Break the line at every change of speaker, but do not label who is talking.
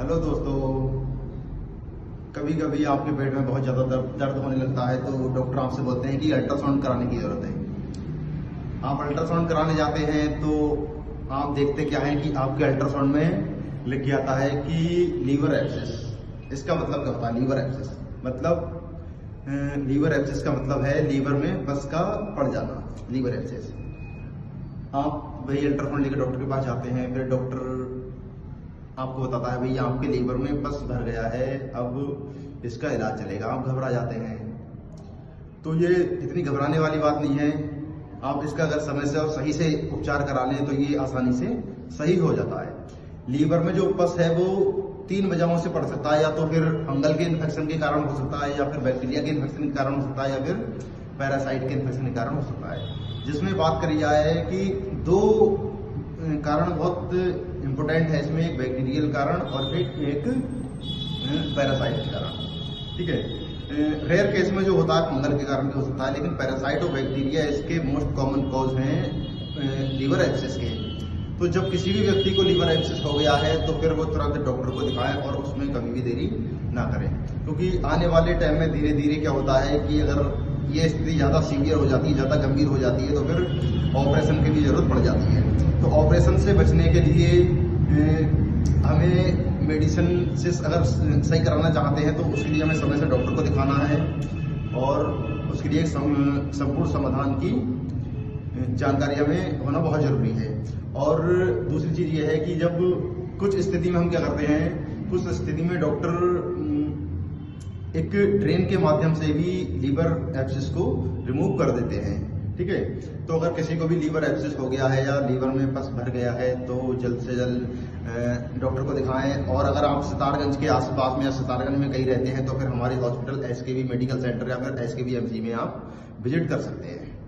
Hello दोस्तों, कभी कभी आपके पेट में बहुत ज़्यादा दर्द होने लगता है तो डॉक्टर आपसे बोलते हैं कि अल्ट्रासाउंड कराने की ज़रूरत है। आप अल्ट्रासाउंड कराने जाते हैं तो आप देखते क्या है कि आपके अल्ट्रासाउंड में लिख के आता है कि लीवर एब्सेस। इसका मतलब क्या होता है? लीवर एब्सेस मतलब लीवर एब्सेस का मतलब है लीवर में पस का पड़ जाना, लीवर एब्सेस। आप वही अल्ट्रासाउंड लेकर डॉक्टर के पास जाते हैं, फिर डॉक्टर आपको बताता है भाई आपके लीवर में पस भर गया है, अब इसका इलाज चलेगा। आप घबरा जाते हैं। तो ये इतनी घबराने वाली बात नहीं है। आप इसका अगर समय से और सही से उपचार करा लें तो ये आसानी से सही हो जाता है। लीवर में जो पस है वो 3 वजहों से पड़ सकता है, या तो फिर फंगल के इन्फेक्शन के कारण हो सकता है, या फिर बैक्टीरिया के इन्फेक्शन के कारण हो सकता है, या फिर पैरासाइट के इन्फेक्शन के कारण हो सकता है। जिसमें बात करी जाए कि 2 कारण बहुत इम्पोर्टेंट है इसमें, एक बैक्टीरियल कारण और फिर एक पैरासाइट के कारण। ठीक है, रेयर केस में जो होता है फंगल के कारण भी हो सकता है, लेकिन पैरासाइट और बैक्टीरिया इसके मोस्ट कॉमन कॉज हैं लीवर एब्सेस के। तो जब किसी भी व्यक्ति को लीवर एब्सेस हो गया है तो फिर वो तुरंत डॉक्टर को दिखाएं और उसमें कभी भी देरी ना करें, क्योंकि आने वाले टाइम में धीरे धीरे क्या होता है कि अगर ये स्थिति ज़्यादा सीवियर हो जाती है, ज़्यादा गंभीर हो जाती है, तो फिर ऑपरेशन की भी जरूरत पड़ जाती है। तो ऑपरेशन से बचने के लिए हमें मेडिसिन से अगर सही कराना चाहते हैं तो उसके लिए हमें समय से डॉक्टर को दिखाना है और उसके लिए संपूर्ण समाधान की जानकारी हमें होना बहुत जरूरी है। और दूसरी चीज़ ये है कि जब कुछ स्थिति में हम क्या करते हैं, कुछ स्थिति में डॉक्टर एक ड्रेन के माध्यम से भी लीवर एब्सेस को रिमूव कर देते हैं। ठीक है, तो अगर किसी को भी लीवर एब्सेस हो गया है या लीवर में पस भर गया है तो जल्द से जल्द डॉक्टर को दिखाएं। और अगर आप सितारगंज के आसपास में या सितारगंज में कहीं रहते हैं तो फिर हमारे हॉस्पिटल एसकेवी मेडिकल सेंटर या फिर एसकेवी एमसी में आप विजिट कर सकते हैं।